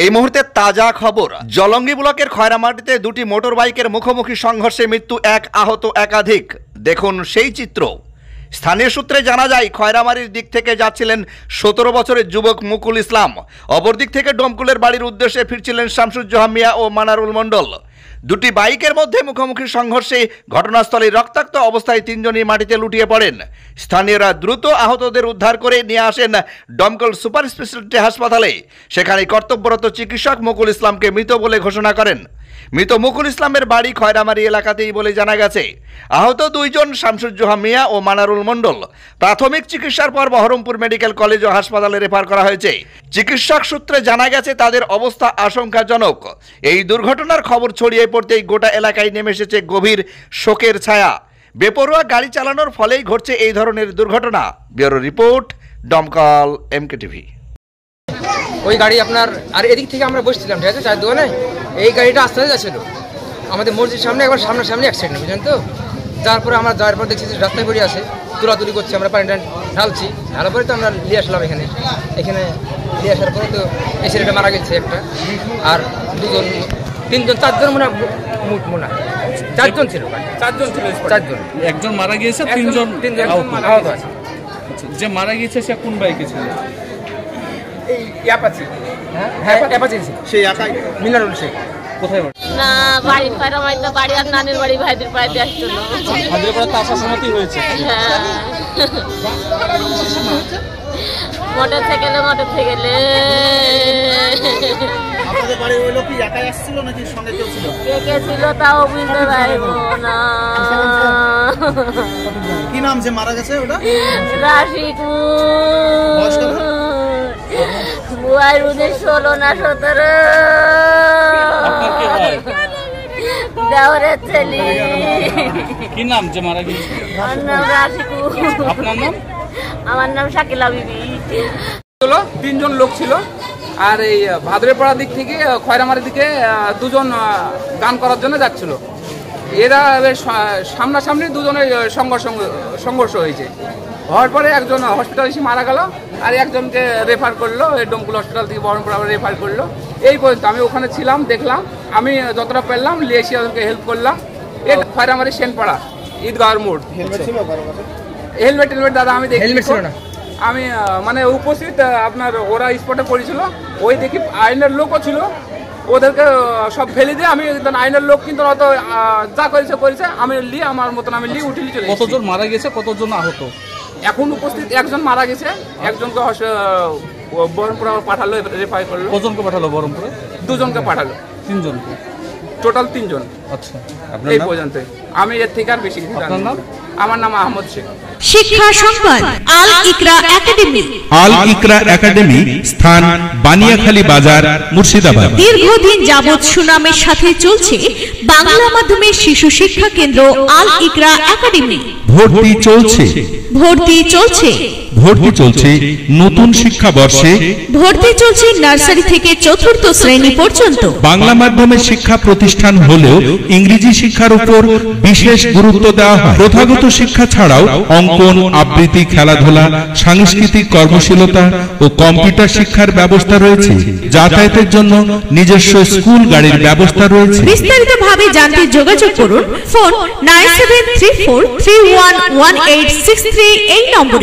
এই মুহূর্তে তাজা খবর। জলঙ্গি ব্লকের খয়রামাটিতে দুটি মোটর বাইকের মুখোমুখি সংঘর্ষে মৃত্যু এক, আহত একাধিক। দেখুন সেই চিত্র। স্থানীয় সূত্রে জানা যায়, খয়রামারির দিক থেকে যাচ্ছিলেন 17 বছরের যুবক মুকুল ইসলাম। অপর দিক থেকে ডোমকুলের বাড়ির উদ্দেশ্যে ফিরছিলেন শামসুজ্জোহা মিয়া ও মানারুল মণ্ডল। দুটি বাইকের মধ্যে মুখোমুখি সংঘর্ষে ঘটনাস্থলে রক্তাক্ত অবস্থায় তিনজনই মাটিতে লুটিয়ে পড়েন। স্থানীয়রা দ্রুত আহতদের উদ্ধার করে নিয়ে আসেন ডমকল সুপার স্পেশালিটি হাসপাতালে। সেখানে কর্তব্যরত চিকিৎসক মুকুল ইসলামকে মৃত বলে ঘোষণা করেন। মৃত মুকুল ইসলামের বাড়ি খয়রামারি এলাকাতেই বলে জানা গেছে। আহত দুইজন শামসুজ্জোহা মিয়া ও মানারুল মণ্ডল প্রাথমিক চিকিৎসার পর বহরমপুর মেডিকেল কলেজ ও হাসপাতালে রেফার করা হয়েছে। চিকিৎসক সূত্রে জানা গেছে তাদের অবস্থা আশঙ্কাজনক। এই দুর্ঘটনার খবর ছড়িয়ে পড়তেই গোটা এলাকায় নেমে এসেছে গভীর শোকের ছায়া। বেপরোয়া গাড়ি চালানোর ফলেই ঘটছে এই ধরনের দুর্ঘটনা। ব্যুরো রিপোর্ট, দমকল MKTV। ওই গাড়ি আপনার আর এদিক থেকে আমরা বসছিলাম, ঠিক আছে, চায়ের দোকানে। এই গাড়িটা আস্তে আস্তে যাচ্ছিল আমাদের মসজিদের সামনে, একবার সামনাসামনি অ্যাক্সিডেন্ট, বুঝলেন তো। তারপরে আমরা যাওয়ার পর দেখছি রাস্তায় পড়ে আছে, তুলাতুলি করছি, আমরা পানি ঢালছি, ঢালার পরে তো আমরা নিয়ে আসলাম এখানে নিয়ে আসার পরে তো এই ছেলেটা মারা গেছে একটা, আর তিনজন চারজন মনে হয় চারজন ছিল, একজন মারা গিয়েছে, তিনজন আহত আছে। যে মারা গিয়েছে সে কোন বাইকে ছিল? মিনারুল শেখ। কোথায় না, বাড়ি খয়রামাটিতে বাড়ি, আর নানির বাড়ি ভাইদের বাড়িতে আসছিল। ভাইদের বাড়িতে আসার সময়ই হয়েছে। মোটরসাইকেলে আপনাদের বাড়ি ওই লোক কি একাই আসছিল নাকি সঙ্গে কেউ ছিল? কে ছিল তাও বুঝতে পারবো না। কি নাম যে মারা গেছে ওটা? রাশিকুর। বুয়ার 16 না 17। দেওরের ছেলে। কি নাম যে মারা গেছে? আমার নাম রাশিকুর। আপনার নাম? আমার নাম শাকিলা বিবি। তিনজন লোক ছিল, আর এই ভাদরেপাড়া দিক থেকে খয়রামারির দিকে দুজন গান করার জন্য যাচ্ছিল। এরা সামনাসামনি দুজনের সংঘর্ষ হয়েছে। হওয়ার পরে একজন হসপিটাল এসে মারা গেল, আর একজনকে রেফার করলো ডোমকুল হসপিটাল থেকে বহরমপুর আবার রেফার করলো। এই পর্যন্ত আমি ওখানে ছিলাম, দেখলাম, আমি যতটা পারলাম নিয়ে এসে ওদেরকে হেল্প করলাম। এই খয়রামারি সেনপাড়া ঈদগাঁর মোড়। হেলমেট দাদা আমি দেখি আমি মানে উপস্থিত, আপনার ওরা স্পটে পড়েছিল, ওই দেখি আইনের লোকও ছিল, ওদেরকে সব ফেলে দিয়ে আমি আইনের লোক কিন্তু অত যা করেছে আমি আমার মতন আমি উঠে চলে। কতজন মারা গেছে, কতজন আহত? এখন উপস্থিত একজন মারা গেছে, একজনকে বহরমপুর পাঠালো, রেফার করলো। কজনকে পাঠালো বহরমপুরে? দুজনকে পাঠালো। তিনজনকে? টোটাল তিনজন। আচ্ছা, এই পর্যন্ত। আমি এর থেকে আর বেশি কিছু জানি না। আমার নাম আহমদ শেখ। শিক্ষা সংবাদ আল ইকরা একাডেমি। আল ইকরা একাডেমি স্থান বানিয়াখালী বাজার, মুর্শিদাবাদ। দীর্ঘদিন যাবৎ সুনামের সাথে চলছে বাংলা মাধ্যমের শিশু শিক্ষা কেন্দ্র আল ইকরা একাডেমি। ভর্তি চলছে নতুন শিক্ষাবর্ষে। ভর্তি চলছে নার্সারি থেকে 4র্থ শ্রেণী পর্যন্ত। বাংলা মাধ্যমের শিক্ষা প্রতিষ্ঠান হলেও ইংরেজি শিক্ষার উপর বিশেষ গুরুত্ব দেওয়া হয়। প্রথাগত শিক্ষা ছাড়াও অঙ্কন, আবৃত্তি, খেলাধুলা, সাংস্কৃতিক কর্মশীলতা ও কম্পিউটার শিক্ষার ব্যবস্থা রয়েছে। যাতায়াতের জন্য নিজস্ব স্কুল গাড়ির ব্যবস্থা রয়েছে। বিস্তারিতভাবে জানতে যোগাযোগ করুন ফোন 9734311863 এই নম্বরে।